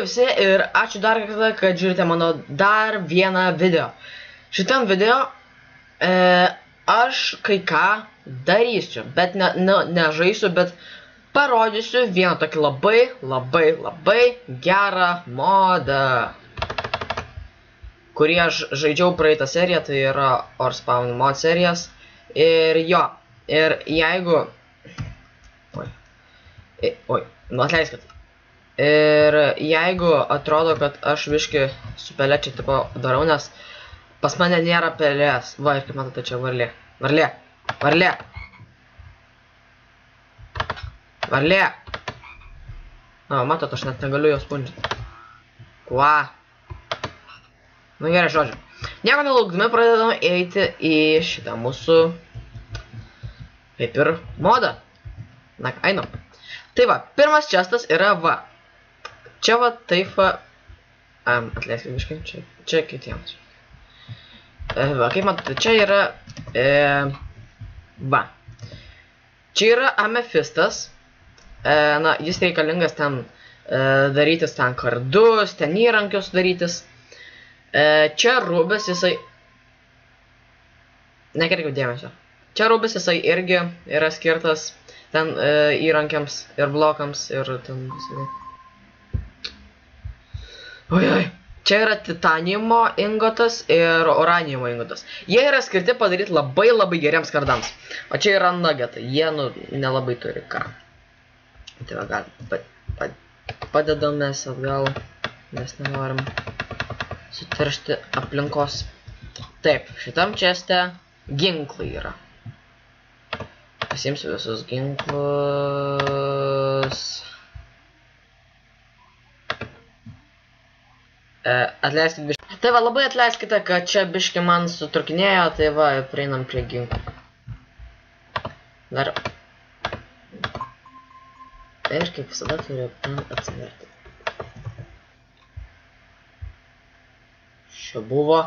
visi ir ačiū dar kartą, kad žiūrite mano dar vieną video. Šitam video aš kai ką darysiu, bet nežaisiu, bet parodysiu vieną tokį labai gerą modą, kurį aš žaidžiau praeitą seriją, tai yra Orspawn mod serijas. Ir jo, ir jeigu... Oi, nu atleiskit. Ir jeigu atrodo, kad aš viški su pelė čia tipo darau, nes pas mane nėra pelės. Va, ir kaip matote, čia varlė. Varlė. Na, matot, aš net negaliu jos pundžinti. Kva. Nu gerai, žodžiu. Nieko nelaukdami pradedame eiti į šitą mūsų kaip ir modą. Na, einam. Tai va, pirmas čestas yra va. Čia va taip va. Atleiskit biškai, čia kitiems. Va, kaip matote, čia yra va. Čia yra amefistas. Na, jis reikalingas ten darytis ten kardus, ten įrankius darytis. Čia rubis jisai... Nekreipkit dėmesio. Čia rubis jisai irgi yra skirtas ten įrankiams ir blokams ir ten visai. Ojoj. Čia yra titaniumo ingotas ir uraniumo ingotas. Jie yra skirti padaryti labai geriems kardams. O čia yra nugetai. Jie nelabai turi ką. Tai va, gal padedamės atgal, nes nenorim suteršti aplinkos. Taip, šitam česte ginklai yra. Pasiimsiu visus ginklus. Atleiskit biškį. Tai va, labai atleiskite, kad čia biškį man sutrūkinėjo, tai va, prieinam prie ginklų. Dar... Ir kaip visada turiu ten atsiverti. Čia buvo...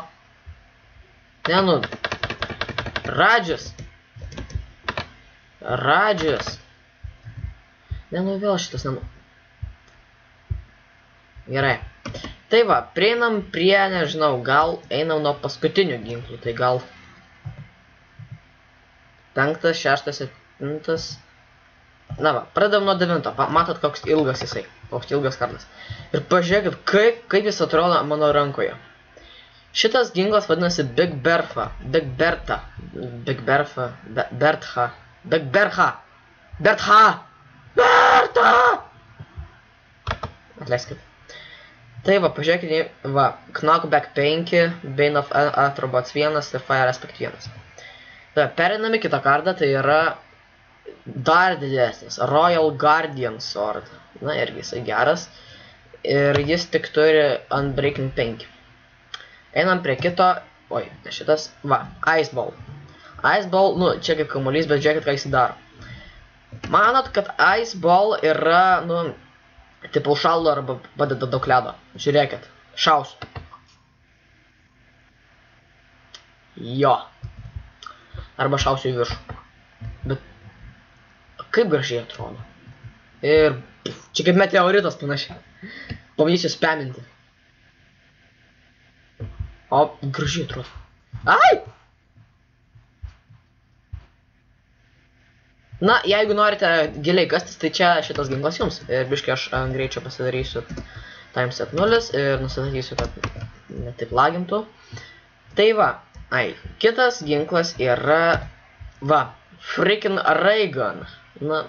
Ne, nu... Radžius. Ne, nu vėl šitas namų. Gerai. Tai va, prieinam prie, nežinau, gal einam nuo paskutinių ginklų. Tai gal... 5, 6, 7... Na va, pradedam nuo 9. Matot, koks ilgas jisai. Koks ilgas kardas. Ir pažiūrėkit, kaip jis atrodo mano rankoje. Šitas ginklas vadinasi Big Bertha. Atleiskit. Tai va, pažiūrėkit, va, Knockback 5, Bane of Atrobots 1 ir Fire Aspect 1. Tai pereiname kitą kardą, tai yra dar didesnis, Royal Guardian Sword. Na, irgi jisai geras. Ir jis tik turi Unbreaking 5. Einam prie kito, oi, šitas, va, Ice Ball. Ice Ball, nu, čia kaip kamuolys, bet žiūrėkit, ką jis daro. Manot, kad Ice Ball yra, nu, tipo šaldo arba padeda daug ledo. Žiūrėkit, šausiu. Jo. Arba šausiu į viršų. Bet kaip gražiai atrodo. Ir čia kaip meteoritas panašiai. Pabandysiu spaminti. O, gražiai atrodo. Ai! Na, jeigu norite giliai kastis, tai čia šitas ginklas jums. Ir biškai aš greičiau pasidarysiu timeset 0 ir nusistatysiu, kad netaip lagintų. Tai va, kitas ginklas yra, va, freaking Ray Gun. Na,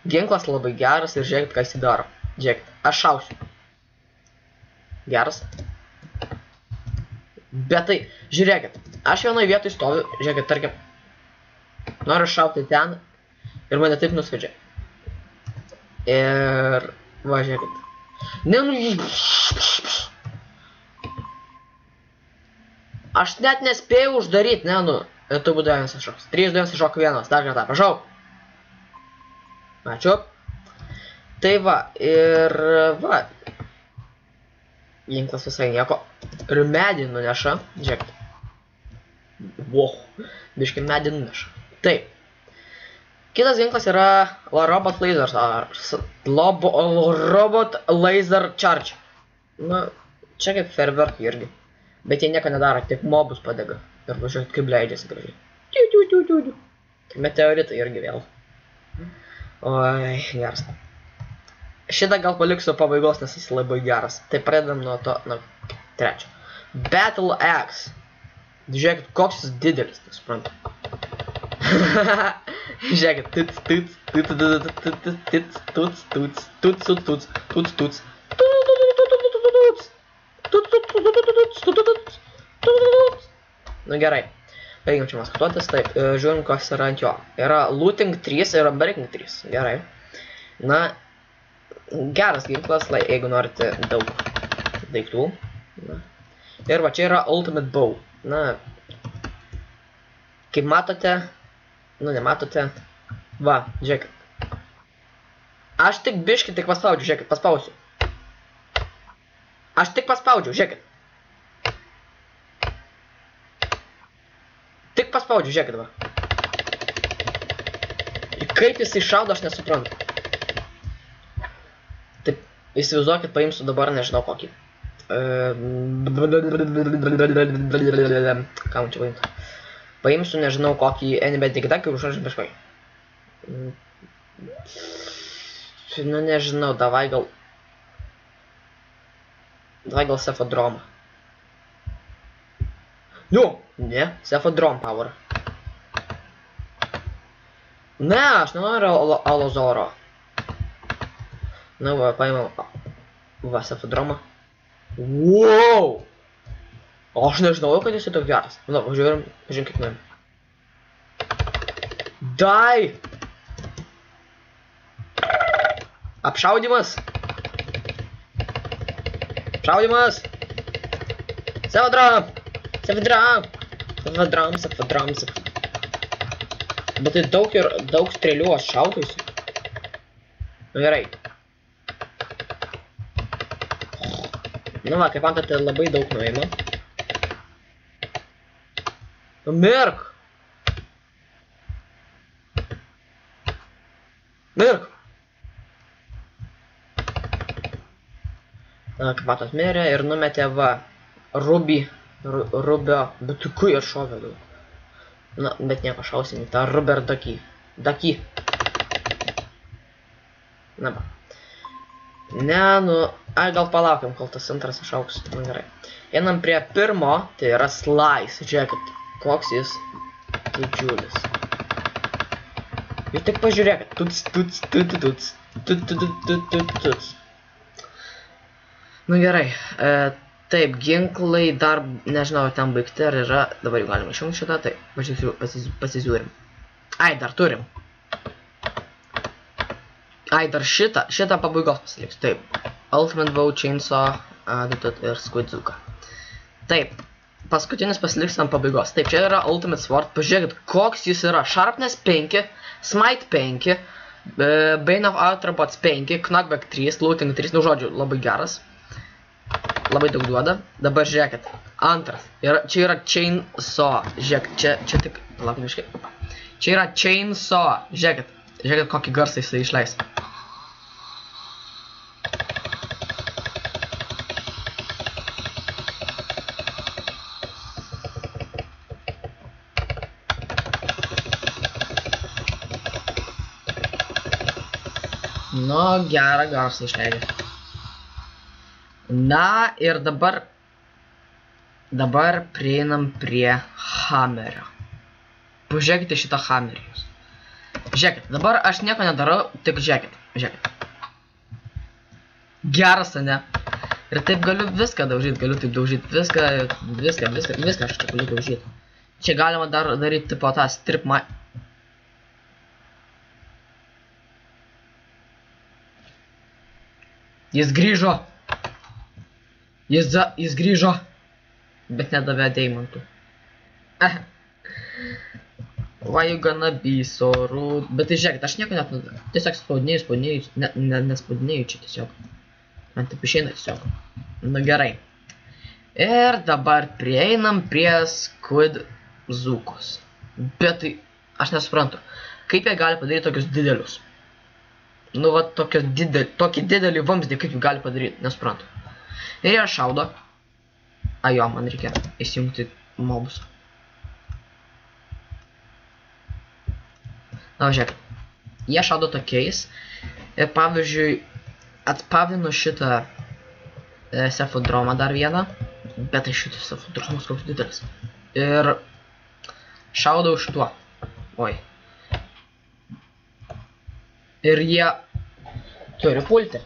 ginklas labai geras ir žiūrėkit, ką jis daro. Žiūrėkit, aš šausiu. Geras. Bet tai, žiūrėkit, aš vienoje vietoje stoviu, žiūrėkit, tarkim, noriu šauti ten ir mane taip nusvedžia. Ir, va, žiūrėkit. Ne, nu... Aš net nespėjau uždaryti, ne, nu. Ir tu būdų vienas šoks. 3, 2, 1, šok 1. Dar kartą, prašau. Ačiū. Tai va, ir va. Ginklas visai nieko. Ir medį nuneša. Žiūrėkit. Wow. Biškai medį nuneša. Taip. Kitas ginklas yra Robot Laser Charge. Nu, čia kaip ferverkai irgi. Bet jie nieko nedaro, tik mobus padega. Ir važiuot kaip leidžiasi gražiai. Meteoritai irgi vėl. Oi, geras. Šitą gal paliksiu pabaigos, nes jis labai geras. Tai pradedam nuo to, nuo trečio. Battle Axe. Žiūrėkit, koks jis didelis, nesuprantu. Žiūrėkit, Nu gerai, baigim čia maskatuotis, taip, žiūrim, kas yra ant jo. Yra looting 3 ir breaking 3, gerai. Na, geras ginklas, jeigu norite daug daiktų. Ir va čia yra ultimate bow. Na, kaip matote, nu nematote, va, žiūrėkit. Aš tik biškį tik paspaudžiu, žiūrėkit, paspausiu. Aš tik paspaudžiu, žiūrėkit. Tik paspaudžiu, žiūrėkit, va. Ir kaip jisai šaudo, aš nesuprantu. Taip, įsivaizduokit, paimsiu dabar, nežinau kokį. Ką man čia paimti? Paimsiu, nežinau, kokį NB Digdak ir užrašau kažkokį. Nu, nežinau, davai gal Sefodromą. Nu, ne, Sefodrom power. Ne, aš nenoriu Alozoro. Nu, va, paimam, va, Sefodromą. Wow! Aš nežinau, kad jis toks geras. Nu, žiūrim, kaip nuėjom. Dai! Apšaudimas! Apšaudimas! Sefodrom! Sefodrom! Bet tai daug strėlių aš šautuisi. Nu gerai. Nu va, kaip matote, labai daug nuėjimo. Mirk! Mirk! Na, kaip matot, mirė ir numetė va Rubio, bet kai aš šovė daug. Na, bet nieko šausim į tą Ruber Daki. Na va. Ne, nu, gal palaukiam, kol tas antras išauks. Nu gerai. Einam prie pirmo, tai yra Slice. Žiūrėkit, koks jis didžiulis. Jūs tik pažiūrėkit. Tuts. Nu gerai. Taip, ginklai dar, nežinau, ten baigti ar yra. Dabar jau galima išjungti šitą, taip, pasižiūrim. Ai, dar turim. Ai, dar šitą pabaigos pasiliks. Taip, Ultimate Bow, Chainsaw ir Squidzuka. Taip, paskutinis pasiliks ant pabaigos. Taip, čia yra Ultimate Sword. Pažiūrėkit, koks jis yra. Sharpness 5, Smite 5, Bane of Outerbots 5, Knockback 3, Looting 3, nu žodžiu, labai geras. Labai daug duoda. Dabar žiūrėkit. Antras. Čia yra Chainsaw. Žiūrėkit, čia tik... Palauk, biškai. Čia yra Chainsaw. Žiūrėkit. Žiūrėkit, kokį garsą jisai išleis. Nu, gerą garsą išleidė. Na, ir dabar prieinam prie Hammerio. Pažiūrėkite šitą Hammerį jūs. Žiūrėkit, dabar aš nieko nedarau, tik žiūrėkit. Geras, ne? Ir taip galiu viską daužyti, viską aš čia galiu daužyti. Čia galima dar daryti tipo tą strip ma... Jis grįžo. Jis grįžo. Bet nedavė deimantų. Why you gonna be so rude? Bet tai žiūrėkit, aš nieko net nedarau. Tiesiog spaudinėjus, nespaudinėjau čia tiesiog. Man taip išeina tiesiog. Nu gerai. Ir dabar prieinam prie Squidzukos. Bet tai... Aš nesuprantu. Kaip jie gali padaryti tokius didelius? Nu, va, tokį didelį vamzdį, kaip jie gali padaryti, nesuprantu. Ir jie šaudo. A, jo, man reikia įsijungti mobus. Na, žiūrėk. Jie šaudo tokiais. Ir pavyzdžiui, atpavinu šitą sefodromą dar vieną. Bet tai šitas sefodromas koks didelis. Ir šaudau šituo. Oi. Ir jie turi pulti.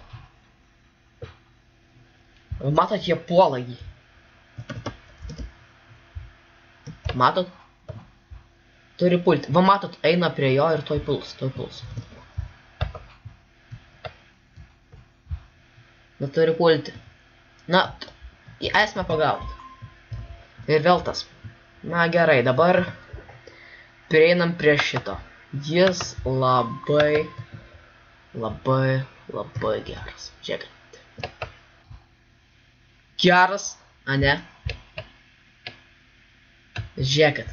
Matot, jie puola jį. Matot? Turi pulti. Va, matot, eina prie jo ir toj puls. Na, turi pulti. Na, į esmę pagauti. Ir vėl tas. Na, gerai, dabar prieinam prie šito. Jis labai geras. Žiūrėkit. Geras, a ne? Žiūrėkit.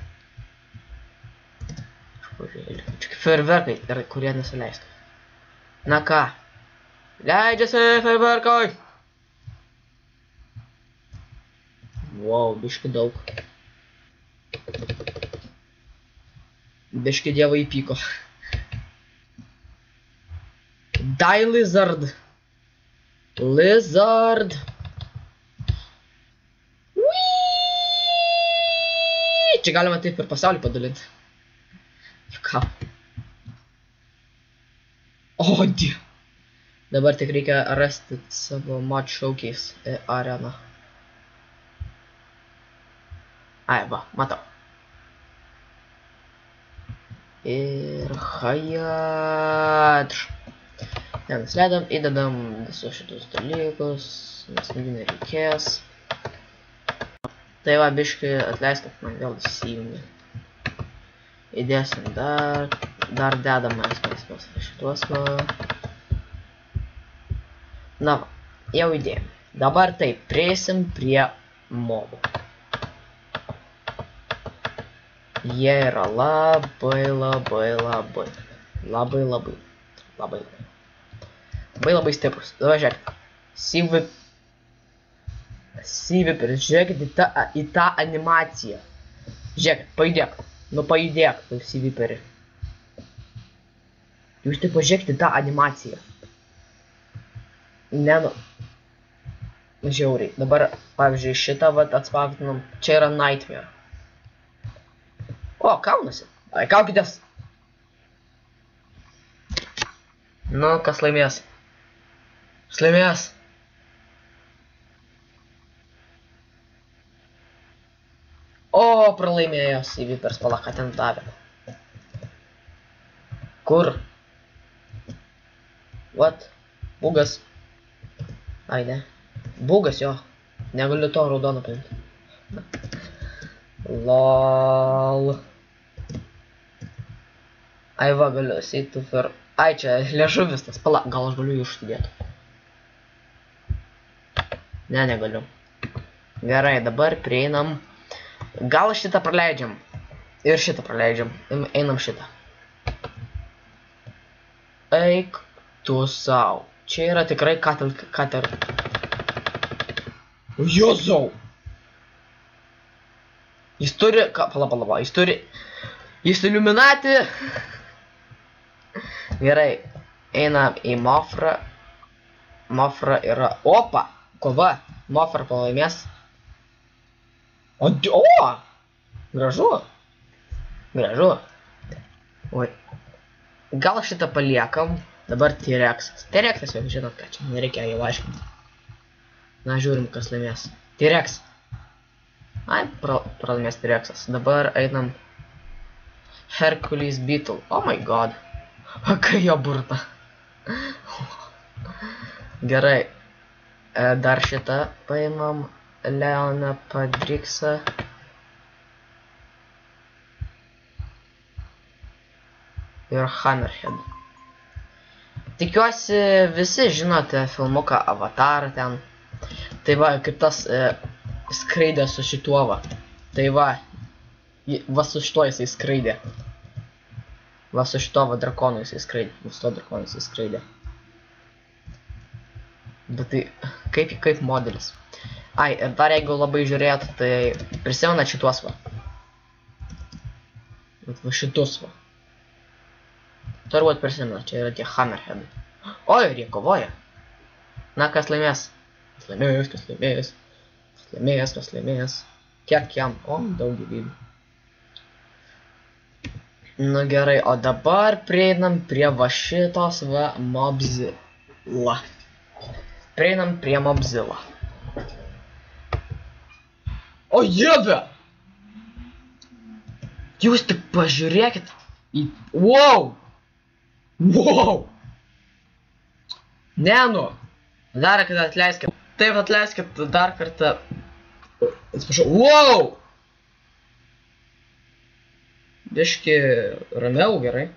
Čia fejerverkai, kurie nesileistų. Na ką? Leidžiasi fejerverkai! Wow, biški daug. Biški dievai įpyko. Die Lizard. Lizard. Čia galima taip ir pasaulį padalinti. Ką? O, die. Dabar tik reikia rasti savo mod showcase areną. Ai, va, matau. Ir hajadž. Nenusileidom, įdedam visus šitus dalykus, nes jų nereikės. Tai va, biškai atleiskit, man vėl įsijungia. Įdėsim dar dedam mes šituos va. Na va, jau įdėjom. Dabar taip, prieisim prie mobų. Jie yra labai stiprus. Dabar žiūrėk. Seaviperis, žiūrėkit į tą animaciją. Žiūrėkit, pajudėk. Nu pajudėk, tu Seaviperi. Jūs tik pažiūrėkit į tą animaciją. Ne, nu. Žiauriai. Dabar, pavyzdžiui, šitą vat atspausdinam. Čia yra Nightmare. O, kaunasi. Ai, kaukitės. Nu, kas laimės? Kas laimės? O, pralaimėjo Seavipers, pala, ką ten davė. Kur? What? Bugas. Ai, ne. Bugas, jo. Negaliu to raudono paimti. LOL. Ai, va, galiu seitų per... Ai, čia liežuvis tas. Pala, gal aš galiu jų užsidėti. Ne, negaliu. Gerai, dabar prieinam. Gal šitą praleidžiam. Ir šitą praleidžiam. Einam šitą. Eik tu sau. Čia yra tikrai kater. Jozau. Jis turi... Pala. Jis turi... Jis iliuminati. Gerai. Einam į Mofrą. Mofra yra... Opa. Kova. Mofra pralaimės. O! Gražu. Oi. Gal šitą paliekam. Dabar T-Rexas. T-Rexas jau žinot ką čia. Nereikia jau aiškinti. Na, žiūrim, kas laimės. T-Rex. Ai, pralaimės T-Rexas. Dabar einam Hercules Beetle. Oh my god. Kai jo burta. Gerai. Dar šitą paimam. Leoną Padriksą. Ir Hammerhead. Tikiuosi visi žinote filmuką Avatarą ten. Tai va, kaip tas skraidė su šituo va. Tai va su šituo jisai skraidė. Va su šito va drakonu jisai skraidė. Su to drakonu jisai skraidė. Bet tai kaip modelis. Ai, ir dar jeigu labai žiūrėt, tai prisimenat šitos va. Va šitus va. Turbūt prisimenat, čia yra tie Hammerheadai. Oi, ir jie kovoja. Na, kas laimės? Kas laimės? Kas laimės? Kiek jam? O, daug gyvybių. Nu gerai, o dabar prieinam prie va šitos va Mobzilla. Prieinam prie Mobzilla. O jėve! Jūs tik pažiūrėkit į... Wow! Wow! Ne, nu. Dar kartą atleiskit. Taip, atleiskit dar kartą. Atsiprašau. Wow! Biški ramiau, gerai.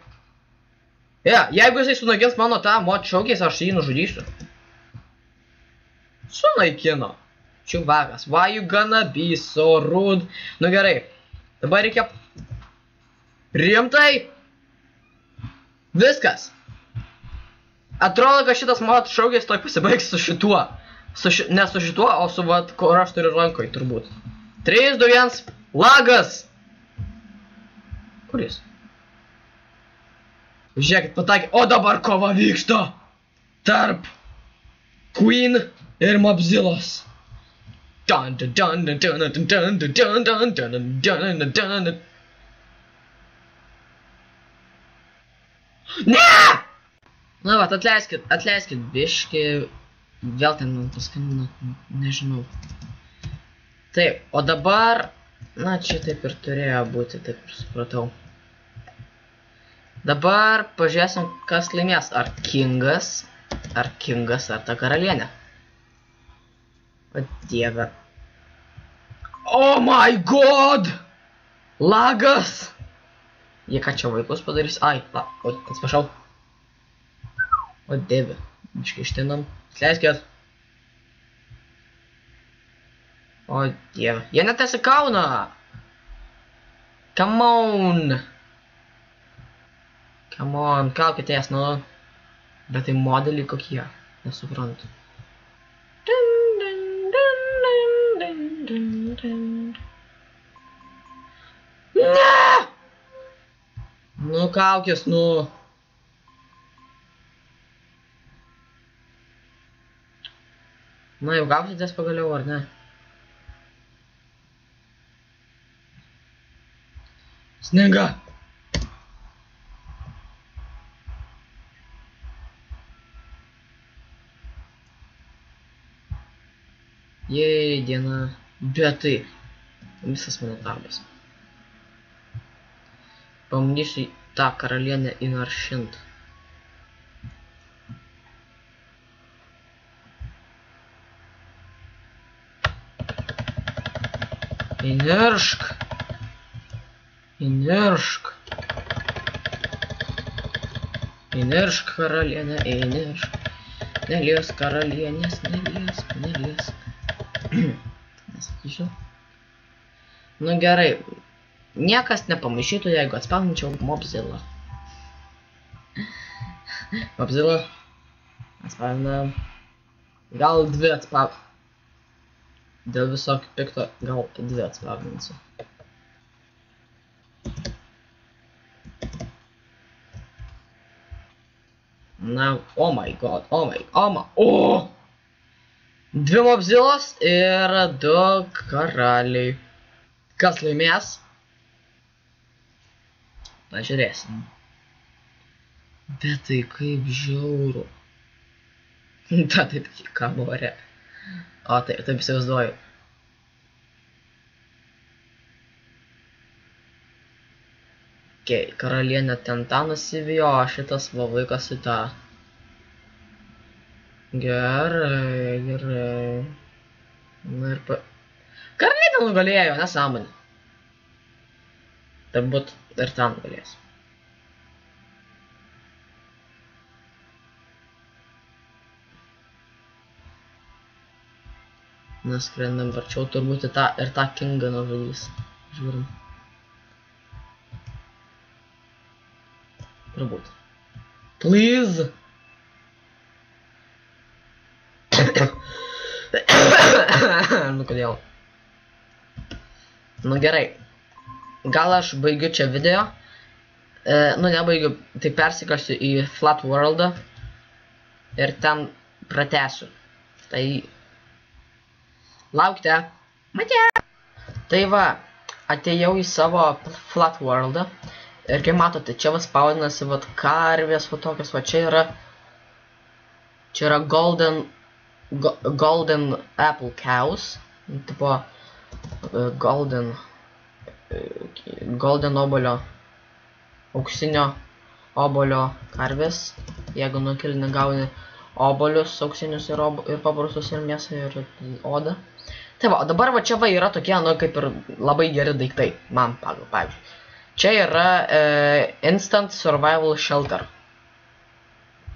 Jeigu jisai sunaikins mano tą mod šaukės, aš jį nužudysiu. Sunaikino. Čiuvakas. Why you gonna be so rude? Nu gerai. Dabar reikia... Rimtai? Viskas. Atrodo, kad šitas mod šaukės toj pasibaigs su šituo. Ne su šituo, o su vat, kur aš turiu rankoj, turbūt. 3, 2, 1. Lagas! Kur jis? Žiūrėkit, pataikė. O dabar kova vyksta tarp Queen ir Mobzillos. Ne! Na va, atleiskit biški. Vėl ten man paskambino, nežinau. Taip, o dabar... Na, čia taip ir turėjo būti, taip ir supratau. Dabar pažiūrėsim, kas laimės. Ar Kingas, ar ta karalienė. O dieve. Oh my god! Lagas! Jie ką čia vaikus padarys? Ai, oi, atsiprašau. O dieve. Biškai ištinam. Atleiskit. O dieve. Jie net nesikauna. Come on. Come on. Kalkitės, nu. Bet tai modeliai kokie. Nesuprantu. Ne! Nu kaukės, nu. Na, jau gausitės pagaliau, ar ne? Sninga! Jei, diena. Bet tai visas mano darbas. Pabandysiu tą karalienę įnaršint. Įniršk. Įniršk. Įniršk, karalienė, įniršk. Neliesk karalienės, neliesk. Nesakysiu. Nu gerai. Niekas nepamaišytų, jeigu atspauninčiau Mobzilla. Mobzilla. Atspauninam. Gal 2 atspauninam. Dėl visokio pikto gal 2 atspauninsiu. Na, oh my god, oh! 2 Mobzillos ir 2 karaliai. Kas laimės? Pažiūrėsim. Bet tai kaip žiauru. Ta taip kabo ore. O taip įsivaizduoju. Okay, karalienė ten tą nusivijo, o šitas va vaikas į tą. Gerai. Na ir karalienė nugalėjo, nesąmonė. Turbūt ir ten nugalės. Neskrendam varčiau, turbūt ir tą Kingą nužudys. Žiūrim. Turbūt. Please. Nu kodėl? Nu gerai. Gal aš baigiu čia video. Nu nebaigiu, tai persikasiu į Flat Worldą. Ir ten pratęsiu. Tai laukite. Matė. Tai va, atėjau į savo Flat Worldą. Ir kaip matote, čia va spaudinasi vat karvės, va tokios, va čia yra golden apple cows. Tipo golden obolio, auksinio obolio karvės. Jeigu nukilini gauni obolius, auksinius ir paprastus ir mėsą ir odą. Tai va, dabar va čia va yra tokie, nu kaip ir labai geri daiktai, man pagal, pavyzdžiui. Čia yra Instant Survival Shelter.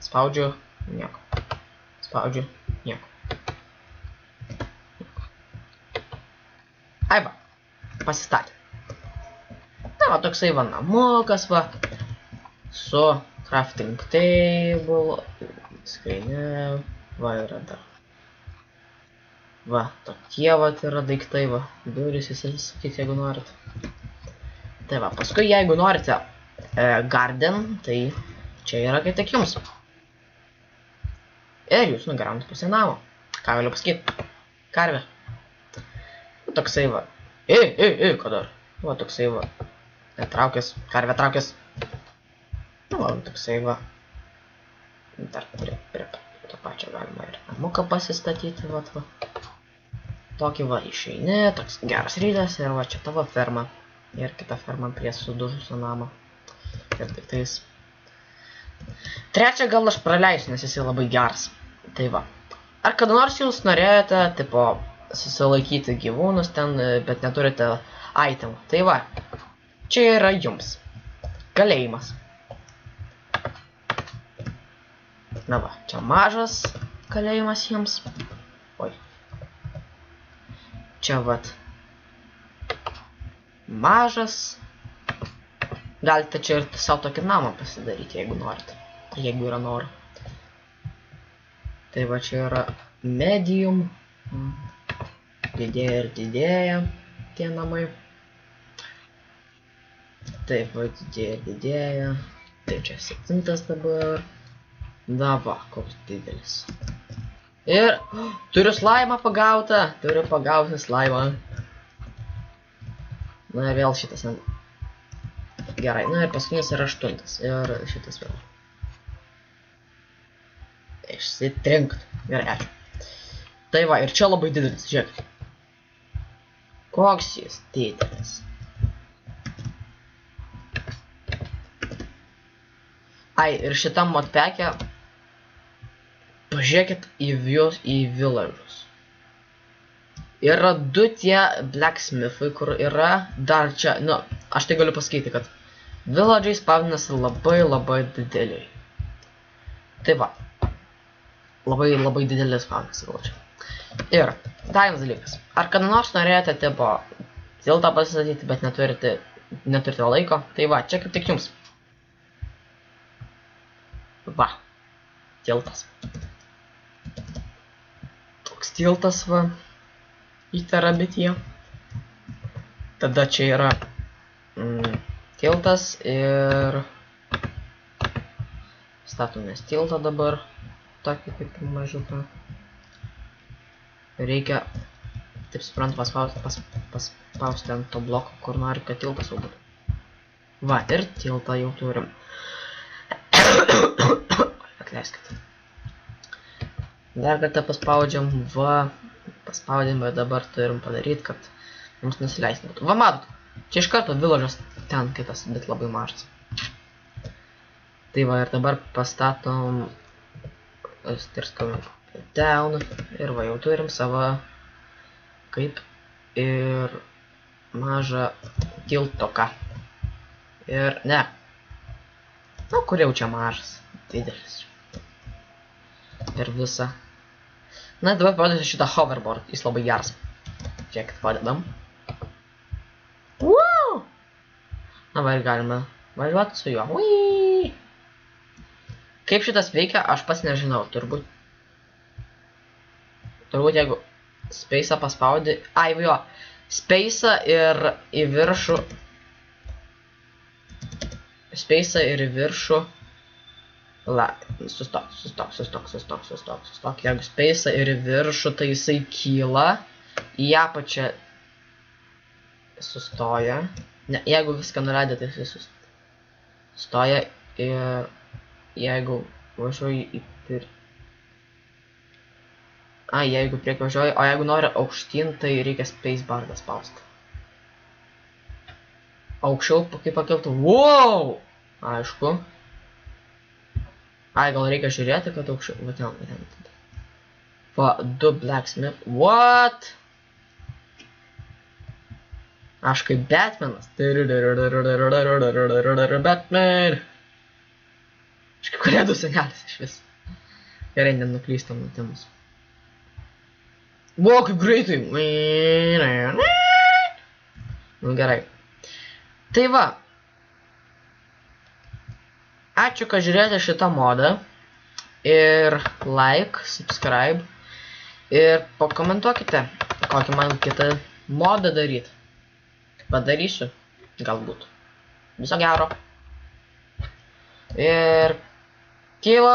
Spaudžiu nieko. Spaudžiu nieko. Ai va, pasistatė. Tai va, toksai va namukas va, su crafting table, skrinė, va yra dar. Va, tokie va yra daiktai va, durys įsisakyti, jeigu norit. Tai va, paskui jeigu norite garden, tai čia yra kaip tik jums. Ir jūs nugaunat pusę namo. Ką galiu pasakyti? Karvė. Toksai va. Ką dar? Va, toksai va. Traukės, karvė traukės. Nu va, toksai va. Dar prie to pačio galima ir namuką pasistatyti, va. Tokį va išeini, toks geras rytas ir va čia tavo ferma. Ir kita ferma prie sudužusio namo. Ir tik tais. Trečią gal aš praleisiu, nes jis labai geras. Tai va. Ar kada nors jūs norėjote, tipo, susilaikyti gyvūnus ten, bet neturite itemų? Tai va. Čia yra jums. Kalėjimas. Na va, čia mažas kalėjimas jums. Oi. Čia vat. Mažas. Galite čia ir savo tokį namą pasidaryti, jeigu norite. Jeigu yra noro. Tai va čia yra medium. Didėja ir didėja tie namai. Taip va, didėja ir didėja. Tai čia 7 dabar. Na va, koks didelis. Ir turiu slaimą pagautą. Turiu pagauti slaimą. Na ir vėl šitas. Gerai, na ir paskutinis yra 8. Ir šitas vėl. Išsitrinkt. Gerai, ačiū. Tai va, ir čia labai didelis, žiūrėk. Koks jis didelis. Ai, ir šitam modpeke pažiūrėkit į villages. Yra 2 tie blacksmithai, kur yra dar čia, nu, aš tai galiu pasakyti, kad village'ai spaudinasi labai dideliai. Tai va, labai didelis spaudinasi village'ai. Ir dar vienas dalykas, ar kada nors norėjote tipo tiltą pasistatyti, bet neturite laiko, tai va, čia kaip tik jums. Va, tiltas. Toks tiltas va. Į terabityje. Tada čia yra tiltas ir statomės tiltą dabar. Tokį kaip mažiuką. Reikia, taip suprantu, paspausti ant to bloko, kur nori, kad tiltas jau būtų. Va, ir tiltą jau turim. Atleiskite. Dar kartą paspaudžiam, va. Paspaudėm, bet dabar turim padaryti, kad mums nusileist būtų. Va, matot, čia iš karto village'as ten kitas, bet labai mažas. Tai va, ir dabar pastatom stirskam down ir va, jau turim savo kaip ir mažą tiltoką. Ir ne. Nu, kur jau čia mažas, didelis. Ir visa. Na, dabar padedu šitą hoverboard, jis labai geras. Žiūrėkit, padedam. Wow! Na, va, ir galime važiuoti su juo. Uiii! Kaip šitas veikia, aš pats nežinau, turbūt jeigu space'ą paspaudi, ai jo, space'ą ir į viršų, sustok, jeigu space'ą ir į viršų, tai jisai kyla, į apačią sustoja, ne, jeigu viską nuleidė, tai jisai sustoja ir jeigu važiuoji į pirį. Jeigu prieki važiuoji, o jeigu nori aukštyn, tai reikia spacebarą spausti. Aukščiau, kaip pakiltų, wow! Aišku. Gal reikia žiūrėti, kad aukščiau, va ten. Va, 2 blacksmith, what? Aš kaip Batmanas. Batman. Aš kaip kalėdų senelis iš vis. Gerai, nenuklystam nuo temos. Wow, kaip greitai. Nu gerai. Tai va. Ačiū, kad žiūrėjote šitą modą. Ir like, subscribe. Ir pakomentuokite, kokį man kitą modą daryti. Padarysiu. Galbūt. Viso gero. Ir kylam.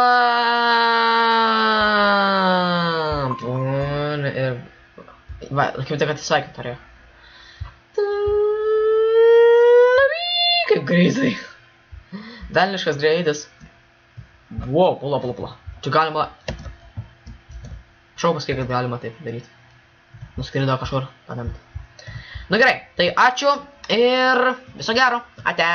Ir va, kaip tik atsisveikinti norėjau. Kaip greitai. Velniškas greitis. Wow, pula. Čia galima... Šau pasakai, kad galima taip daryti. Nuskrido kažkur padamti. Nu gerai, tai ačiū ir viso gero. Ate.